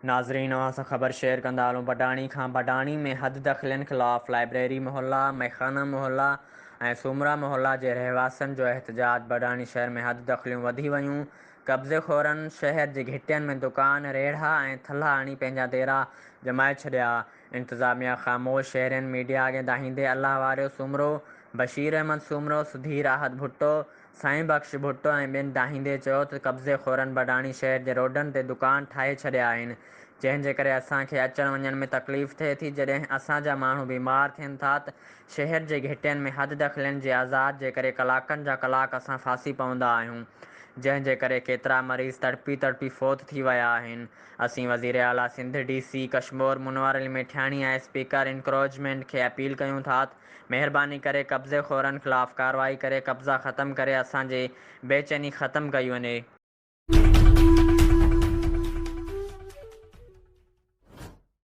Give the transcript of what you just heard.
नाज़रीन असां ख़बर शेयर कंदा हलूं बडाणी खां। बडाणी में हद दख़लनि ख़िलाफ़ लाइब्रेरी मोहल्ला, मैखाना मोहल्ला ऐं सूमरा मोहल्ला जे रहवासियुनि जो एहतजाज। बडाणी शहर में हद दख़लियूं वधी वियूं। कब्ज़ेखोरनि शहर जे घिटियनि में दुकान, रेढ़ा ऐं थल्हा आणी पंहिंजा देरा जमाए छॾिया। इंतिज़ामिया ख़ामोश। शहरियुनि मीडिया अॻे दाहींदे अलाह वारियो सूमरो, बशीर अहमद सूमरो, सुधीर आहत भुट्टो, साईं बख़्श भुट्टो ऐं ॿियनि दाहींदे चयो त कब्ज़ेखोरनि बडाणी शहर जे रोडनि ते दुकान ठाहे छॾिया आहिनि, जंहिंजे करे असांखे अचण वञण में तकलीफ़ थिए थी। जॾहिं असांजा माण्हू बीमार थियनि था त शहर जे घिटियनि में हद दख़लनि जे आज़ाद जे करे कलाकनि जा कलाक असां फासी पवंदा आहियूं, जंहिंजे करे केतिरा मरीज़ तड़पी तड़पी फ़ौत थी विया आहिनि। असीं वज़ीर आला सिंध, DC कश्मीर मुनव्वर अली मेठाणी ऐं स्पीकर इंक्रोचमेंट खे अपील कयूं था त महिरबानी करे कब्ज़ेखोरनि ख़िलाफ़ कार्रवाई करे कब्ज़ा ख़तमु करे असांजे बेचैनी ख़तमु कई वञे।